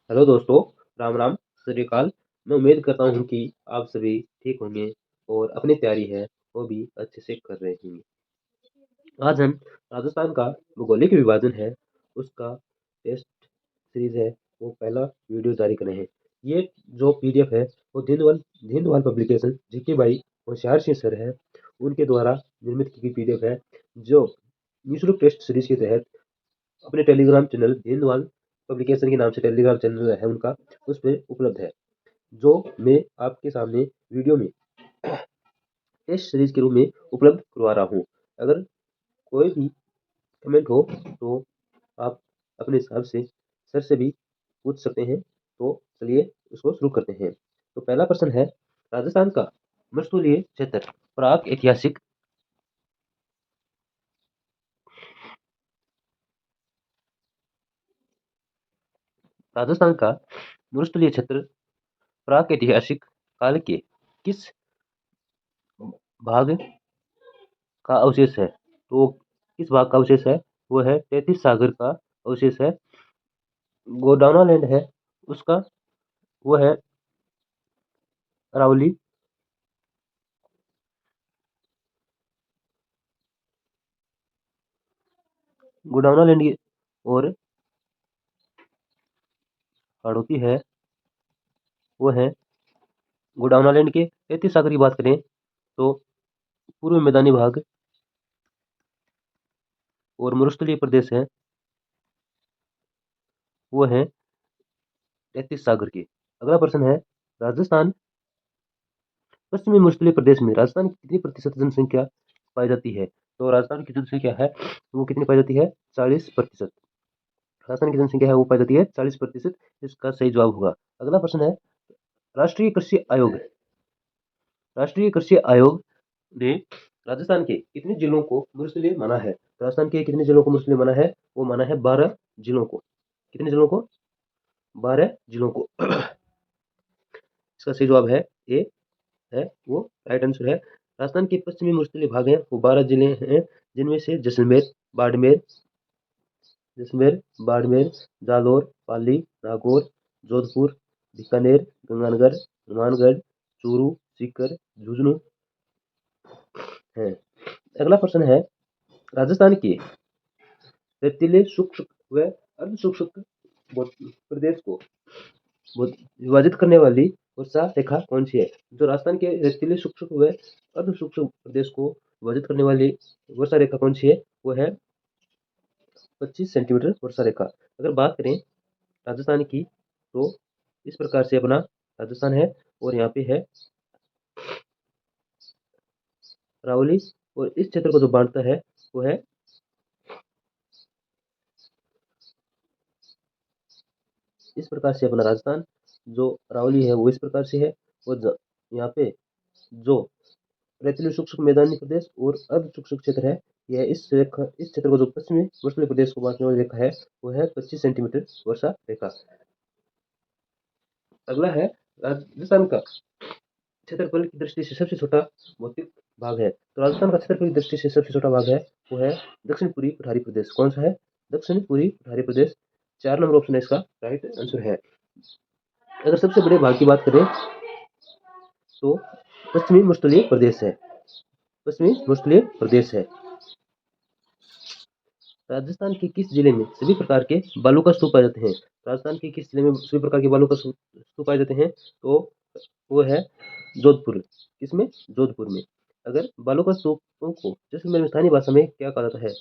Hello दोस्तों, राम राम, सत श्री अकाल। मैं उम्मीद करता हूँ कि आप सभी ठीक होंगे और अपनी तैयारी है वो भी अच्छे से कर रहे होंगे। आज हम राजस्थान का भौगोलिक विभाजन है उसका टेस्ट सीरीज है वो पहला वीडियो जारी कर रहे हैं। ये जो पीडीएफ है वो दीनदयाल पब्लिकेशन जीके भाई होशियार सिंह सर है उनके द्वारा निर्मित की गई पीडीएफ है जो निःशुल्क टेस्ट सीरीज के तहत अपने टेलीग्राम चैनल दीनदयाल पब्लिकेशन के नाम से टेलीग्राम चैनल है उनका, उस पे उपलब्ध है, जो मैं आपके सामने वीडियो में टेस्ट सीरीज के रूप में उपलब्ध करवा रहा हूँ। अगर कोई भी कमेंट हो तो आप अपने हिसाब से सर से भी पूछ सकते हैं। तो चलिए उसको शुरू करते हैं। तो पहला प्रश्न है, राजस्थान का मरुस्थलीय क्षेत्र प्राक ऐतिहासिक राजस्थान का मरुस्थलीय क्षेत्र प्राक ऐतिहासिक काल के किस भाग का अवशेष है? तो किस भाग का अवशेष है? वो है 33 सागर का अवशेष है। गोंडवाना लैंड है उसका, वो है अरावली। गोंडवाना लैंड और हाड़ौती है, वो है गोंडवाना लैंड के 33 सागर की बात करें तो पूर्व मैदानी भाग और मरुस्थलीय प्रदेश है वो है 33 सागर के। अगला प्रश्न है, राजस्थान पश्चिमी मरुस्थलीय प्रदेश में राजस्थान की कितनी प्रतिशत जनसंख्या पाई जाती है? तो राजस्थान की जनसंख्या है वो कितनी पाई जाती है? 40%। राजस्थान की जनसंख्या है वो पाई जाती है 40%। इसका सही जवाब होगा। अगला प्रश्न है, राष्ट्रीय कृषि आयोग राष्ट्रीय कृषि आयोग ने राजस्थान के कितने जिलों को मरुस्थलीय माना है? राजस्थान के कितने जिलों को मरुस्थलीय माना है? वो माना है 12 जिलों को। कितने जिलों को? 12 जिलों को। इसका सही जवाब है ए, है वो राइट आंसर है। राजस्थान के पश्चिमी मरुस्थलीय भाग हैं वो 12 जिले हैं, जिनमें से बाड़मेर जैसलमेर बाड़मेर, जालौर, पाली, नागौर, जोधपुर, बीकानेर, गंगानगर, हनुमानगढ़, चूरू, सीकर, झुंझुनू है। अगला प्रश्न है, राजस्थान के रेतीले शुष्क व अर्ध शुष्क प्रदेश को विभाजित करने वाली वर्षा रेखा कौन सी है? जो राजस्थान के रेतीले शुष्क व अर्ध शुष्क प्रदेश को विभाजित करने वाली वर्षा रेखा कौन सी है? वो है 25 सेंटीमीटर वर्षा रेखा। अगर बात करें राजस्थान की तो इस प्रकार से अपना राजस्थान है और यहाँ पे है अरावली, और इस क्षेत्र को जो बांटता है वो है इस प्रकार से अपना राजस्थान। जो अरावली है वो इस प्रकार से है, और यहाँ पे जो रेतीली शुष्क मैदानी प्रदेश और अर्ध शुष्क क्षेत्र है, यह इस क्षेत्र को जो पश्चिमी मध्य प्रदेश को बांटने वाली रेखा है वो है 25 सेंटीमीटर वर्षा रेखा। अगला है, राजस्थान का क्षेत्रफल की दृष्टि से सबसे छोटा भौतिक भाग है। तो राजस्थान का क्षेत्रफल की दृष्टि से सबसे छोटा भाग है वो है दक्षिण पूर्वी पठारी प्रदेश। कौन सा है? दक्षिण पूर्वी पठारी प्रदेश। 4 नंबर ऑप्शन है इसका राइट आंसर है। अगर सबसे बड़े भाग की बात करें तो पश्चिमी मरुस्थलीय प्रदेश है। पश्चिमी मरुस्थलीय प्रदेश है। राजस्थान के किस जिले में सभी प्रकार के बालू का स्तूप पाए जाते हैं? राजस्थान के किस जिले में सभी प्रकार के बालू का स्तूप पाए जाते हैं? तो वो है जोधपुर। किसमें? जोधपुर में। अगर बालू का स्तूपों को जैसलमेर में स्थानीय भाषा में क्या कहा जाता है?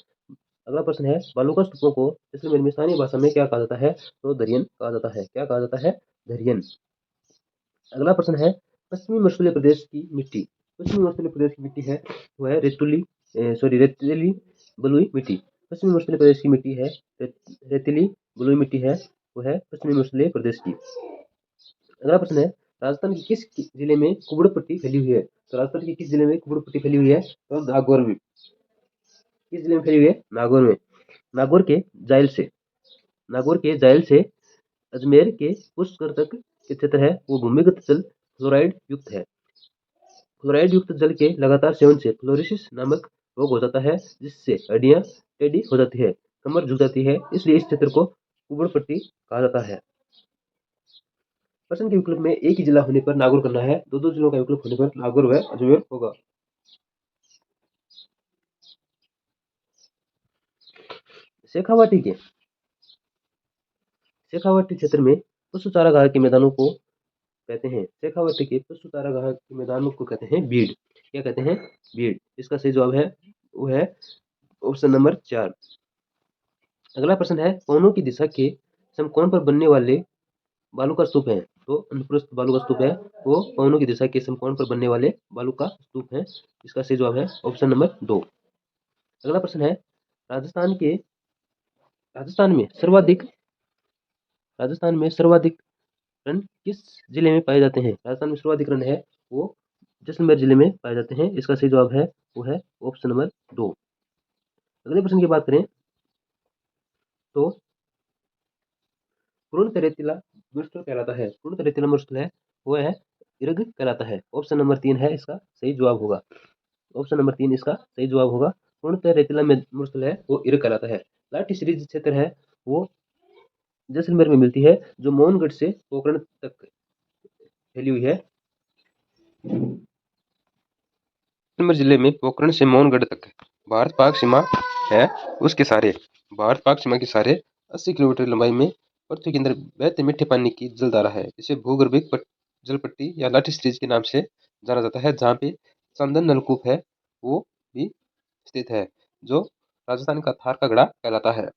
अगला प्रश्न है, बालू का स्तूपों को जैसलमेर में स्थानीय भाषा में क्या कहा जाता है? तो दरियन कहा जाता है। क्या कहा जाता है? दरियन। अगला प्रश्न है, पश्चिमी मरुस्थलीय प्रदेश की मिट्टी पश्चिमी मरुस्थलीय प्रदेश की मिट्टी है वो है रेतीली बलुई मिट्टी। पश्चिमी मरुस्थलीय प्रदेश की मिट्टी है रेतीली बलुई मिट्टी है वो है पश्चिमी मरुस्थलीय प्रदेश की। अगला प्रश्न है, राजस्थान के किस जिले में कुबड़ पट्टी फैली हुई है? तो राजस्थान के किस जिले में कुबड़ पट्टी फैली हुई है? तो नागौर में। किस जिले में फैली हुई है? नागौर में। नागौर के जायल से नागौर के जायल से अजमेर के पुष्कर तक के क्षेत्र है वो भूमिगत जल फ्लोराइड युक्त है। फ्लोराइड युक्त जल के लगातार सेवन से फ्लोरोसिस नामक रोग हो जाता है, जिससे हड्डियां टेढ़ी हो जाती है, कमर झुक जाती है, इसलिए इस क्षेत्र को कुबड़ पट्टी कहा जाता है। प्रश्न के विकल्प में एक ही जिला होने पर नागौर करना है, दो जिलों का विकल्प होने पर नागौर व अजमेर होगा। शेखावाटी क्षेत्र में पशु चारागाह के मैदानों को कहते हैं, शेखावाटी के पशु चारागाह के मैदानों को कहते हैं बीड। क्या कहते हैं? बीड। इसका सही जवाब है वो है ऑप्शन नंबर 4। अगला प्रश्न है, पवनों की दिशा के समकोण पर बनने वाले बालू का स्तूप है। तो अनुप्रस्थ बालू का स्तूप है वो पवनों की दिशा के समकोण पर बनने वाले बालू का स्तूप है। इसका सही जवाब है ऑप्शन नंबर 2। अगला प्रश्न है, राजस्थान के राजस्थान में सर्वाधिक रन किस जिले में पाए जाते हैं? राजस्थान में सर्वाधिक रन है वो जैसलमेर जिले में पाए जाते हैं। इसका सही जवाब है वो है ऑप्शन नंबर 2। अगले प्रश्न की बात करें तो पूर्ण रेतीला मृस्थल कहलाता है। पूर्ण रेतीला मृस्थल है वो है इर्ग कहलाता है। ऑप्शन नंबर 3 है इसका सही जवाब होगा। ऑप्शन नंबर 3 इसका सही जवाब होगा। पूर्ण रेतीला मृस्थल है वो इर्ग कहलाता है। लाठी सीरीज क्षेत्र है वो जैसलमेर में मिलती है, जो मोहनगढ़ से पोखरण तक फैली हुई है। जैसलमेर जिले में पोखरण से मोहनगढ़ तक भारत पाक सीमा है, उसके सारे भारत पाक सीमा के सारे 80 किलोमीटर लंबाई में पृथ्वी के अंदर बहते मीठे पानी की जलधारा है। इसे भूगर्भिक जलपट्टी या लाठी सीरीज के नाम से जाना जाता है, जहाँ पे चंदन नलकूप है वो भी स्थित है, जो राजस्थान का थार का गढ़ा कहलाता है।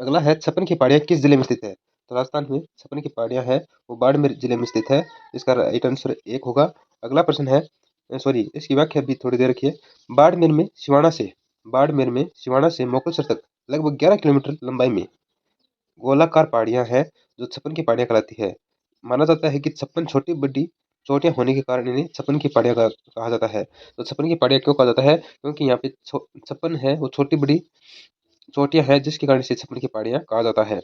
अगला है, छप्पन की पहाड़ियाँ किस जिले में स्थित है? तो राजस्थान में छप्पन की पहाड़ियाँ है वो बाड़मेर जिले में स्थित है। इसका राइट आंसर 1 होगा। अगला प्रश्न है, सॉरी इसकी व्याख्या भी थोड़ी देर रखिए। बाड़मेर में सिवाना से मोकलसर तक लगभग 11 किलोमीटर लंबाई में गोलाकार पहाड़ियाँ हैं, जो छप्पन की पहाड़ियाँ कहलाती है। माना जाता है कि 56 छोटी बड़ी चोटियाँ होने के कारण इन्हें छप्पन की पहाड़ियाँ कहा जाता है। तो छप्पन की पहाड़ियाँ क्यों कहा जाता है? क्योंकि यहाँ पे 56 है वो छोटी बड़ी चोटियाँ हैं, जिसके कारण इसे छप्पन की पहाड़ियाँ कहा जाता है।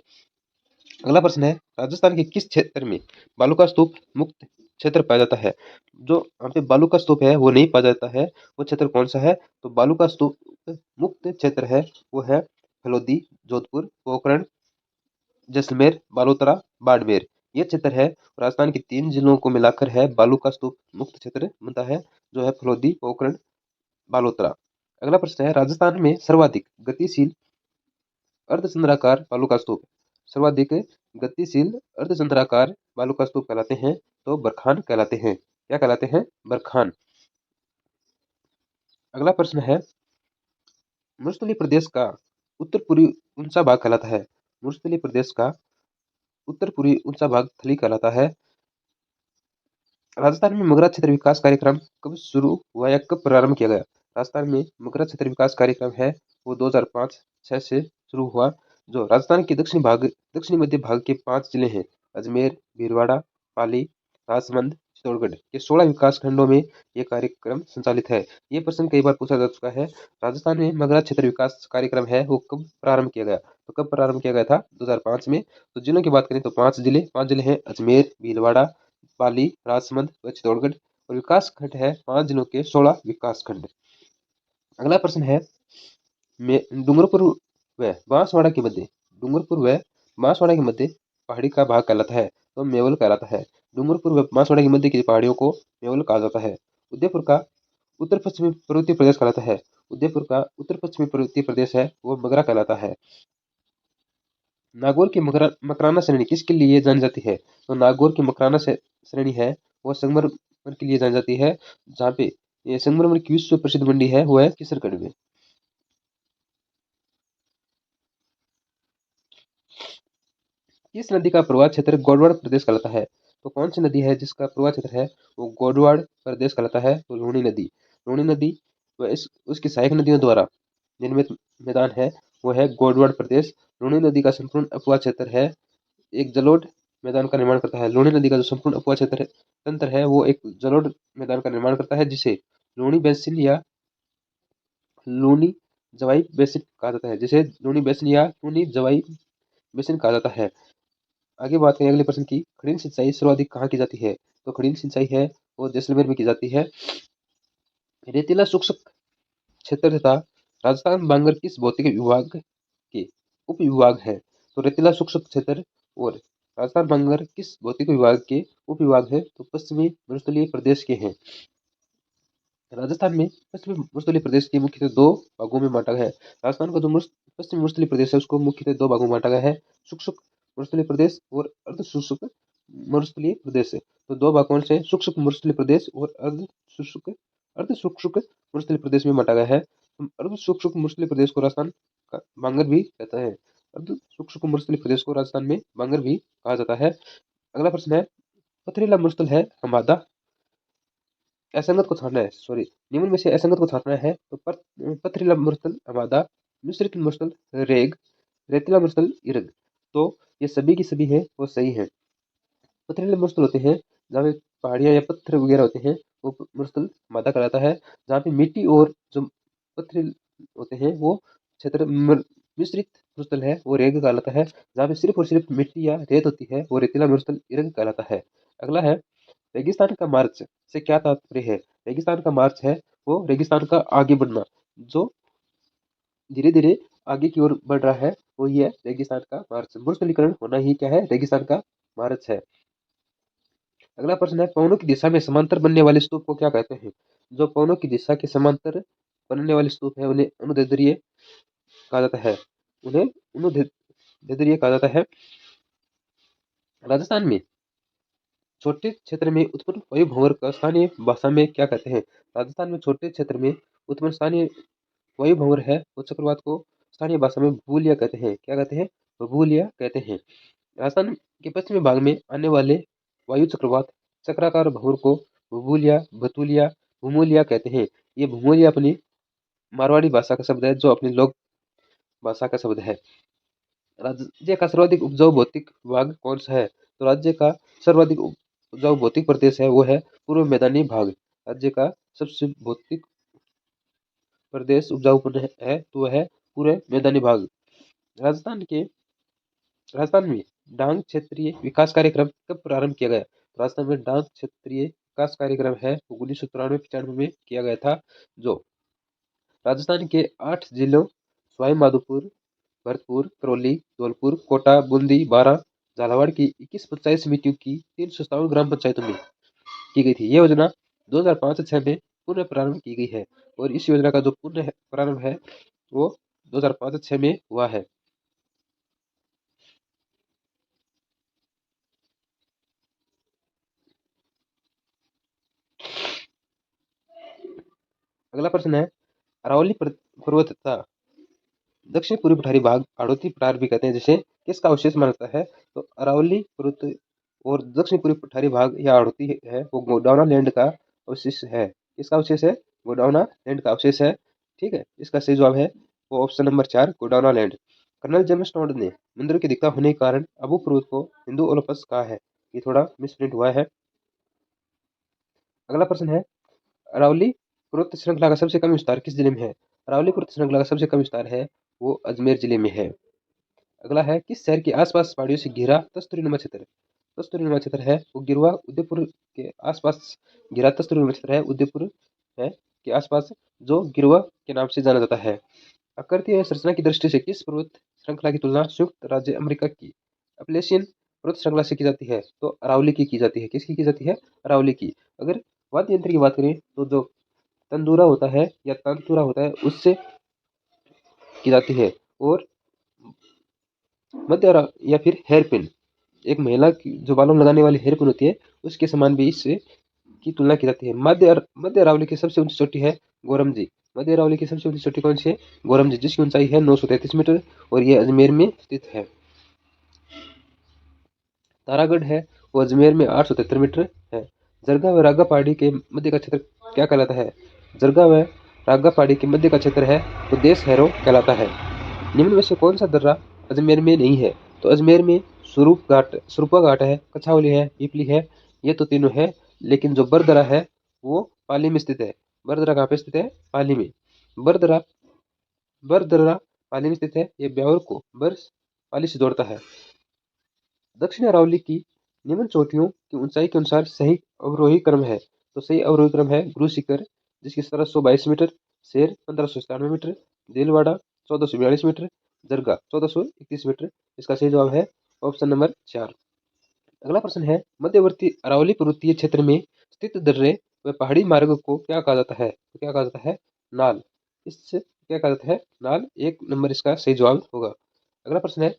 अगला प्रश्न है, राजस्थान के किस क्षेत्र में बालू का स्तूप मुक्त क्षेत्र पाया जाता है? जो यहाँ पे बालू का स्तूप है वो नहीं पाया जाता है, वो क्षेत्र कौन सा है? तो बालू का स्तूप मुक्त क्षेत्र है वो है फलोदी, जोधपुर, पोखरण, जैसलमेर, बालोतरा, बाड़मेर। ये क्षेत्र है राजस्थान के 3 जिलों को मिलाकर है बालू का स्तूप मुक्त क्षेत्र बनता है, जो है फलोदी, पोखरण, बालोतरा। अगला प्रश्न है, राजस्थान में सर्वाधिक गतिशील अर्धचंद्राकार बालू का स्तूप, सर्वाधिक गतिशील अर्धचंद्राकार बालू का स्तूप कहलाते हैं तो बरखान कहलाते हैं। क्या कहलाते हैं? बरखान। अगला प्रश्न है, मरुस्थलीय प्रदेश का उत्तर पूर्वी ऊंचा भाग कहलाता है। मरुस्थलीय प्रदेश का उत्तर पूर्वी ऊंचा भाग थली कहलाता है। राजस्थान में मगरा क्षेत्र विकास कार्यक्रम कब शुरू हुआ या कब प्रारंभ किया गया? राजस्थान में मगरा क्षेत्र विकास कार्यक्रम है वो 2005-6 से शुरू हुआ, जो राजस्थान के दक्षिणी मध्य भाग के 5 जिले हैं, अजमेर, भीलवाड़ा, पाली, राजसमंद, चित्तौड़गढ़ के 16 विकास खंडों में ये कार्यक्रम संचालित है। ये प्रश्न कई बार पूछा जा चुका है। राजस्थान में मगरा क्षेत्र विकास कार्यक्रम है वो कब प्रारंभ किया गया? तो कब प्रारंभ किया गया था? 2005 में। तो जिलों की बात करें तो 5 जिले हैं, अजमेर, भीलवाड़ा, पाली, राजसमंद व चित्तौड़गढ़। और विकास खंड है 5 जिलों के 16 विकास खंड। अगला प्रश्न है, डूंगरपुर व बांसवाड़ा के मध्य पहाड़ी का भाग कहलाता है तो मेवल कहलाता है। डूंगरपुर व बांसवाड़ा के मध्य की पहाड़ियों को मेवल कहा जाता है। उदयपुर का उत्तर पश्चिमी पर्वतीय प्रदेश कहलाता है। उदयपुर का उत्तर पश्चिमी पर्वतीय प्रदेश है वो मगरा कहलाता है। नागौर की मकराना श्रेणी किसके लिए जानी जाती है? तो नागौर की मकराना श्रेणी है वो संगमरमर के लिए जानी जाती है, जहाँ पे ये संगमरमर की विश्व प्रसिद्ध मंडी है वो है किसरगढ़ में। किस नदी का प्रवाह क्षेत्र गोडवाड़ प्रदेश कहलाता है? तो कौन सी नदी है जिसका प्रवाह क्षेत्र है वो गोडवाड़ प्रदेश कहलाता है? तो लूणी नदी व इस उसकी सहायक नदियों द्वारा निर्मित मैदान है वो है गोडवाड़ प्रदेश। लूणी नदी का संपूर्ण अपवाह क्षेत्र है एक जलोढ़ मैदान का निर्माण करता है। लूणी नदी का जो संपूर्ण अपवाह क्षेत्र तंत्र है वो एक जलोढ़ मैदान का निर्माण करता है, जिसे लूणी बेसिन या लूणी जवाई बेसिन कहा जाता है, जिसे लूणी बेसिन या लूणी जवाई बेसिन कहा जाता है। आगे बात करें अगले प्रश्न की, खड़ीन सिंचाई सर्वाधिक कहाँ की जाती है? तो खड़ीन सिंचाई है वो जैसलमेर में की जाती है। रेतीला शुष्क क्षेत्र तथा राजस्थान बांगर किस भौतिक विभाग के उप विभाग है? तो रेतीला शुष्क क्षेत्र और राजस्थान भांगर किस भौतिक विभाग के उप विभाग है? तो पश्चिमी मरुस्थलीय प्रदेश के हैं। राजस्थान में पश्चिमी मरुस्थलीय प्रदेश के मुख्यतः दो भागों में बांटा गया है। राजस्थान का जो पश्चिमी मरुस्थलीय प्रदेश है उसको मुख्यतः दो भागों में बांटा गया है, शुष्क मरुस्थलीय प्रदेश और अर्ध शुष्क मरुस्थलीय प्रदेश। तो दो भागों से शुष्क मरुस्थलीय प्रदेश और अर्ध शुष्क मरुस्थलीय प्रदेश में बांटा गया है। अर्ध शुष्क मरुस्थलीय प्रदेश को राजस्थान का बांगर भी कहता है। अर्ध शुष्क मरुस्थलीय प्रदेश को राजस्थान में बांगर भी कहा जाता है। अगला प्रश्न है, पथरीला मरुस्थल है हमादा, असंगत को छांटना है, सॉरी, निम्न में से असंगत को छांटना है। तो पथरीला मरुस्थल हमादा, मिश्रित मरुस्थल रेग, रेतीला मरुस्थल इरग। तो ये सभी की सभी है वो सही है। पथरीले मरुस्थल होते हैं जहाँ पे पहाड़ियाँ या पत्थर वगैरह होते हैं, वो मरुस्थल हमादा कहलाता है। जहाँ पे मिट्टी और जो पत्थर होते हैं वो क्षेत्र मिश्रित मरुस्थल है वो रेग कहलाता है। जहाँ पे सिर्फ और सिर्फ मिट्टी या रेत होती है वो रेतीला मरुस्थल इरग कहलाता है। अगला है, रेगिस्तान का मार्च से क्या तात्पर्य है? रेगिस्तान का मार्च है वो रेगिस्तान का आगे बढ़ना, जो धीरे धीरे आगे की ओर बढ़ रहा है वो ये रेगिस्तान का मार्च। मरुस्थलीकरण होना ही क्या है? रेगिस्तान का मार्च है। अगला प्रश्न है, पवनों की दिशा में समांतर बनने वाले स्तूप को क्या कहते हैं? जो पवनों की दिशा के समांतर बनने वाले स्तूप है उन्हें अनुदैर्ध्य कहा जाता है। उन्हें अनुदैर्ध्य कहा जाता है। राजस्थान में छोटे क्षेत्र में उत्पन्न वायुभंवर का स्थानीय भाषा में क्या कहते हैं? राजस्थान में छोटे क्षेत्र में उत्पन्न स्थानीय वायुभंवर है वो चक्रवात को स्थानीय भाषा में भूलिया कहते हैं। क्या कहते हैं? भूलिया कहते हैं। राजस्थान के पश्चिमी भाग में आने वाले वायु चक्रवात चक्राकार भंवर को भूलिया, भतुलिया, भूमोलिया कहते हैं। ये भूमोलिया अपनी मारवाड़ी भाषा का शब्द है जो अपनी लोक भाषा का शब्द है। राज्य का सर्वाधिक उपजाऊ भौतिक भाग कौन सा है? तो राज्य का सर्वाधिक उपजाऊ भौतिक प्रदेश है वो है पूर्व मैदानी भाग। राज्य का सबसे भौतिक प्रदेश उपजाऊ है तो वह है पूरे मैदानी भाग। राजस्थान में डांग क्षेत्रीय विकास कार्यक्रम कब प्रारंभ किया गया? राजस्थान में डांग क्षेत्रीय विकास कार्यक्रम है 1993-95 में किया गया था, जो राजस्थान के 8 जिलों सवाई माधोपुर, भरतपुर, करौली, धौलपुर, कोटा, बूंदी, बारां, झालावाड़ की 21 पंचायत समितियों की 357 ग्राम पंचायतों में की गई थी। ये योजना 2005-6 में पुनः प्रारंभ की गई है और इस योजना का जो पुनः प्रारंभ है वो 2005-6 में हुआ है। अगला प्रश्न है, अरावली पर्वत तथा दक्षिण पूर्वी पठारी भाग हाड़ौती पठार भी कहते हैं, जिसे किसका अवशेष माना जाता है? तो अरावली पर्वत और दक्षिण पूर्वी पठारी भाग या हाड़ौती है वो गोंडवाना लैंड का अवशेष है। किसका अवशेष है? गोंडवाना लैंड का अवशेष है। ठीक है, इसका सही जवाब है वो option number 4 Gondwana land. Colonel James Tod ने मंदिरों की दिखता होने के कारण अबू पर्वत को हिंदू ओलंपस कहा है। ये थोड़ा मिसप्रिंट हुआ है। अगला प्रश्न है, अरावली पर्वत श्रृंखला का सबसे कम विस्तार किस जिले में है? अरावली पर्वत श्रृंखला का सबसे कम विस्तार है वो अजमेर जिले में है। अगला है, किस शहर के आसपास पहाड़ियों से घिरा कस्तूरीनुमा क्षेत्र? कस्तूरीनुमा क्षेत्र है वो गिरवा उदयपुर के आसपास घिरा कस्तूरीनुमा क्षेत्र है उदयपुर है के आसपास, जो गिरवा के नाम से जाना जाता है। आकृति संरचना की दृष्टि से किस पर्वत श्रृंखला की तुलना संयुक्त राज्य अमेरिका की अपलेशियन पर्वत श्रृंखला से की जाती है? तो अरावली की जाती है। किसकी की जाती है? अरावली की। अगर वाद्य यंत्र की बात करें तो जो तंदूरा होता है या तानतुरा होता है उससे की जाती है। और मध्य या फिर हेयर पिन, एक महिला की जो बालों में लगाने वाली हेयर पिन होती है उसके समान भी इससे की तुलना की जाती है। मध्य अरावली की सबसे ऊंची चोटी है गोरमजी। मध्य अरावली की सबसे ऊंची चोटी कौन सी है? गोरमजी, जिसकी ऊंचाई है 933 मीटर और ये अजमेर में स्थित है। तारागढ़ है वो अजमेर में 873 मीटर है। जरगा व रागा पहाड़ी के मध्य का क्षेत्र क्या कहलाता है? जरगा व रागा पहाड़ी के मध्य का क्षेत्र है वो देश हैरो कहलाता है। निम्न में से कौन सा दर्रा अजमेर में नहीं है? तो अजमेर में स्वरूपा घाट है, कछावली है, पीपली है, ये तो तीनों है। लेकिन जो बरदरा है वो पाली में स्थित है। बरदरा कहाँ पे स्थित है? पाली में। बरदरा बरदरा पाली में स्थित है। ये ब्यावर को पाली से जोड़ता है। दक्षिण अरावली की निम्न चोटियों की ऊंचाई के अनुसार सही अवरोही क्रम है। तो सही अवरोही क्रम है गुरु शिखर, जिसकी 1722 मीटर, शेर 1597 मीटर, दिलवाड़ा 1442 मीटर, जरगा 1431 मीटर। इसका सही जवाब है ऑप्शन नंबर 4। अगला प्रश्न है, मध्यवर्ती अरावली पर्वतीय क्षेत्र में स्थित दर्रे व पहाड़ी मार्ग को क्या कहा जाता है? तो क्या कहा जाता है? नाल। इससे क्या कहा जाता है? नाल। 1 नंबर इसका सही जवाब होगा। अगला प्रश्न है,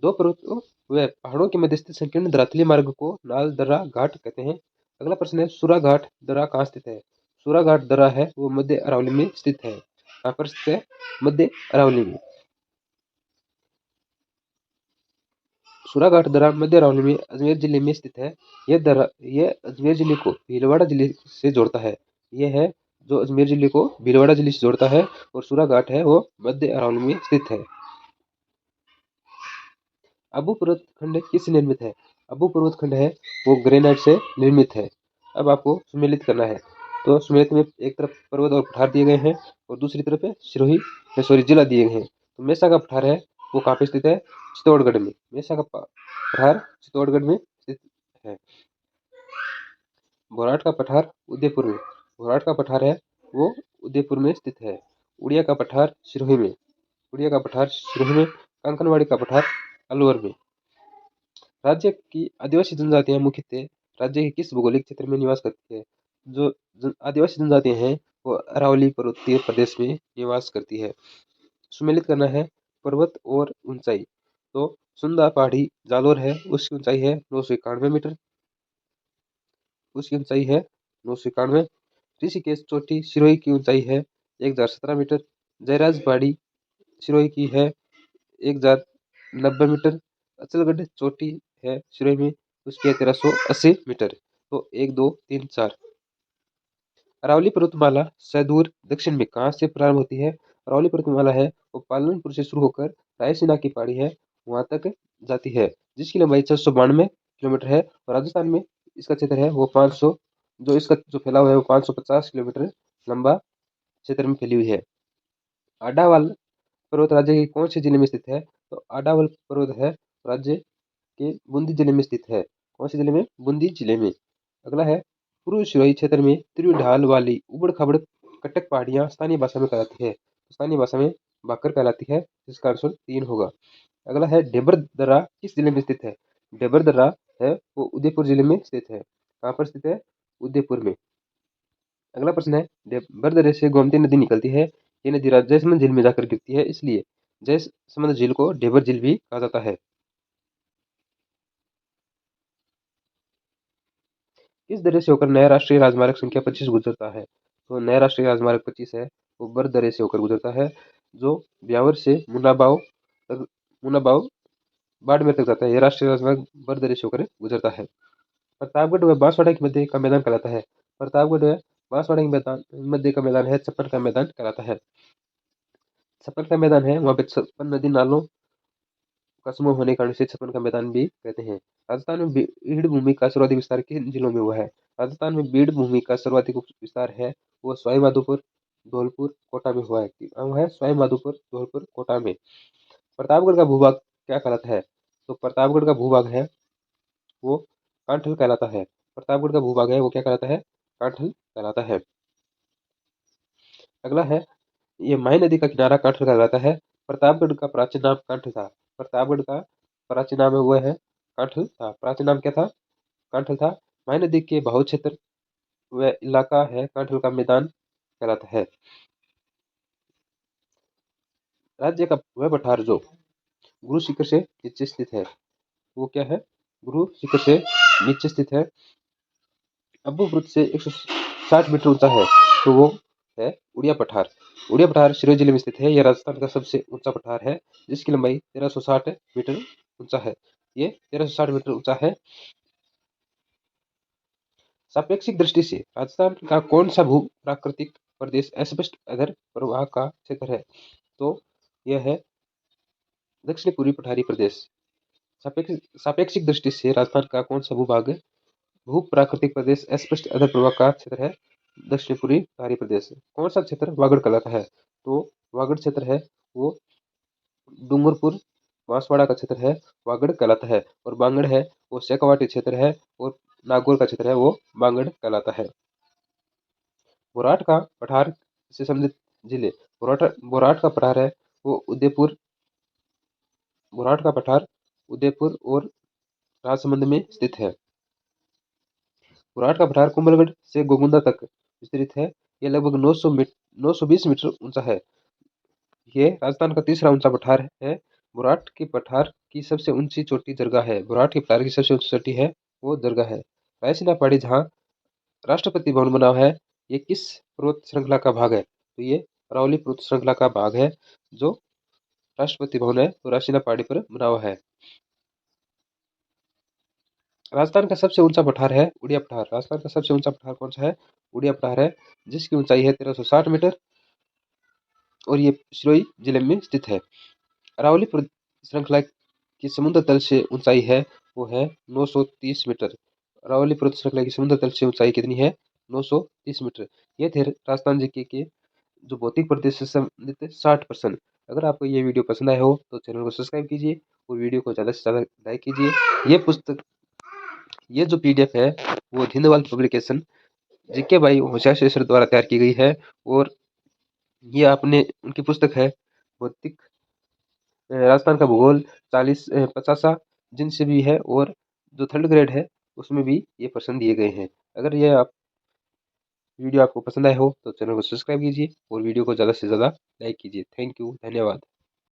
दो पर्वतों व पहाड़ों के मध्य स्थित संकीर्ण धरातलीय मार्ग को नाल दर्रा घाट कहते हैं। अगला प्रश्न है, सूरा घाट दर्रा कहाँ स्थित है? सूरा घाट दर्रा है वो मध्य अरावली में स्थित है। कहाँ पर स्थित है? मध्य अरावली में। सूराघाट दर्रा मध्य अरावली में अजमेर जिले में स्थित है। यह अजमेर जिले को भीलवाड़ा जिले से जोड़ता है। यह है जो अजमेर जिले को भीलवाड़ा जिले से जोड़ता है, और सूराघाट है वो मध्य अरावली में स्थित है। अबू पर्वत खंड किससे निर्मित है? अबू पर्वत खंड है वो ग्रेनाइट से निर्मित है। अब आपको सुमेलित करना है। तो सुमेलित में एक तरफ पर्वत और पठार दिए गए हैं, और दूसरी तरफ सिरोही सॉरी जिला दिए गए हैं। तो मेसा का पठार है वो कहाँ पे स्थित है? चित्तौड़गढ़ में। मेसा का पठार चित्तौड़गढ़ में स्थित है। भोराट का पठार उदयपुर में। भोराट का पठार है वो उदयपुर में स्थित है। उड़िया का पठार सिरोही में। उड़िया का पठार सिरोही में। कंकनवाड़ी का पठार अलवर में। राज्य की आदिवासी जनजातियां मुख्यतः राज्य के किस भौगोलिक क्षेत्र में निवास करती है? जो आदिवासी जनजातियां हैं वो अरावली पर्वतीय प्रदेश में निवास करती है। सुमेलित करना है पर्वत और ऊंचाई। तो सुंदा पहाड़ी जालोर है, उसकी ऊंचाई है 991 मीटर। उसकी ऊंचाई है 991। ऋषिकेश चोटी सिरोही की ऊंचाई है 1017 मीटर। जयराज पहाड़ी सिरोही की है 1090 मीटर। अचलगढ़ चोटी है सिरोही में, उसकी है 1380 मीटर। तो 1 2 3 4। अरावली पर्वतमाला सुदूर दक्षिण में कहाँ से प्रारंभ होती है? अरावली पर्वतमाला है वो पालनपुर से शुरू होकर रायसीना की पहाड़ी है वहां तक जाती है, जिसकी लंबाई 692 किलोमीटर है। और राजस्थान में इसका क्षेत्र है वो 500, जो इसका जो फैलाव है वो 550 किलोमीटर लंबा क्षेत्र में फैली हुई है। आडावाल पर्वत राज्य के कौन से जिले में स्थित है? तो आडावाल पर्वत है राज्य के बूंदी जिले में स्थित है। कौन से जिले में? बूंदी जिले में। अगला है, पूर्व सिरोही क्षेत्र में तीव्र ढाल वाली उबड़ खाबड़ कटक पहाड़ियां स्थानीय भाषा में कहलाती है। स्थानीय भाषा में भाकर कहलाती है, जिसका आंसर 3 होगा। अगला है, ढेबर दर्रा किस जिले में स्थित है? ढेबर दर्रा है वो उदयपुर जिले में स्थित है। कहाँ पर स्थित है? उदयपुर में। अगला प्रश्न है, ढेबर दर्रे से गोमती नदी निकलती है। ये नदी जयसमंद झील में जाकर गिरती है, इसलिए जयसमंद झील को ढेबर झील भी कहा जाता है। किस दर्रे से होकर नया राष्ट्रीय राजमार्ग संख्या 25 गुजरता है? तो नया राष्ट्रीय राजमार्ग 25 है वो बर दर्रे से होकर गुजरता है, जो ब्यावर से मुनाबाव बाड़मेर तक जाता है। यह राष्ट्रीय राजमार्ग बर दर्रे से होकर गुजरता है। प्रतापगढ़ व बांसवाड़ा के मध्य का मैदान कहलाता है। प्रतापगढ़ व बांसवाड़ा के मैदान मध्य का मैदान है छप्पन का मैदान कहलाता है। छप्पन का मैदान है वहाँ पे 56 नदी नालों का समूह होने के कारण से छप्पन का मैदान भी कहते हैं। राजस्थान में बीड़ भूमि का सर्वाधिक विस्तार किन जिलों में हुआ है? राजस्थान में बीड़ भूमि का सर्वाधिक विस्तार है वो सवाई माधोपुर, धौलपुर, कोटा में हुआ है। वो है सवाई माधोपुर, धौलपुर, कोटा में। प्रतापगढ़ का भूभाग क्या कहलाता है? तो प्रतापगढ़ का भूभाग है वो कांठल कहलाता है। प्रतापगढ़ का भूभाग है वो क्या कहलाता है? कांठल कहलाता है। अगला है, ये माही नदी का किनारा कांठल कहलाता है। प्रतापगढ़ का प्राचीन नाम कांठल था। प्रतापगढ़ का प्राचीन नाम है वो है कांठल था। प्राचीन नाम क्या था? कांठल था। माही नदी के बहाव क्षेत्र व इलाका है कांठल का मैदान कहलाता है। राज्य का वह पठार जो गुरु शिखर से नीचे स्थित है वो क्या है? गुरु शिखर से नीचे स्थित है। अब्बू वृत्त से 160 मीटर ऊंचा है, तो वो है उड़िया पठार। उड़िया पठार सिरोही जिले में स्थित है। यह राजस्थान का सबसे ऊंचा पठार है, जिसकी लंबाई 1360 मीटर ऊंचा है। ये 1360 मीटर ऊंचा है। सापेक्षिक दृष्टि से राजस्थान का कौन सा भू प्राकृतिक प्रदेश अस्पष्ट अधर प्रवाह का क्षेत्र है? तो यह है दक्षिण पूर्वी पठारी प्रदेश। सापेक्षिक दृष्टि से राजस्थान का कौन सा भूभाग भू प्राकृतिक प्रदेश अस्पष्ट अधर प्रवाह का क्षेत्र है? दक्षिण पूर्वी पठारी प्रदेश। कौन सा क्षेत्र वागड़ कहलाता है? तो वागड़ क्षेत्र है वो डूंगरपुर बांसवाड़ा का क्षेत्र है वागड़ कहलाता है। और बांगड़ है वो शेखावाटी क्षेत्र है, और नागौर का क्षेत्र है वो बांगड़ कहलाता है। बोराट का पठार से संबंधित जिले। बोराट का पठार है वो उदयपुर। बोराट का पठार उदयपुर और राजसमंद में स्थित है। बुराट का पठार कुंभलगढ़ से गोगुंदा तक विस्तृत है। यह लगभग 920 मीटर ऊंचा है। ये राजस्थान का तीसरा ऊंचा पठार है। बुराट के पठार की सबसे ऊंची चोटी दरगाह है। बुराट के पठार की सबसे ऊंची चोटी है वो दरगाह है। रायसीना पहाड़ी जहाँ राष्ट्रपति भवन बना हुआ है, ये किस पर्वत श्रृंखला का भाग है? तो ये अरावली पर्वत श्रृंखला का भाग है। जो राष्ट्रपति भवन है वो रायसीना पहाड़ी पर बना हुआ है। राजस्थान का सबसे ऊंचा पठार है उड़िया पठार। राजस्थान का सबसे ऊंचा पठार कौन सा है? उड़िया पठार है, जिसकी ऊंचाई है 1360 मीटर और ये सिरोही जिले में स्थित है। अरावली पर्वत श्रृंखला की समुद्र तल से ऊंचाई है वो है 930 मीटर। अरावली पर्वत श्रृंखला की समुद्र तल से ऊंचाई कितनी है? 930 मीटर। ये थे राजस्थान जीके के जो भौतिक प्रदेश से संबंधित 60 प्रश्न। अगर आपको ये वीडियो पसंद आया हो तो चैनल को सब्सक्राइब कीजिए और वीडियो को ज़्यादा से ज़्यादा लाइक कीजिए। ये जो पीडीएफ है वो धिंदवाल पब्लिकेशन जीके भाई होशियार शेषर द्वारा तैयार की गई है। और ये आपने उनकी पुस्तक है भौतिक राजस्थान का भूगोल 50 जिनसे भी है, और जो थर्ड ग्रेड है उसमें भी ये प्रश्न दिए गए हैं। अगर ये आप वीडियो आपको पसंद आया हो तो चैनल को सब्सक्राइब कीजिए और वीडियो को ज़्यादा से ज़्यादा लाइक कीजिए। थैंक यू, धन्यवाद।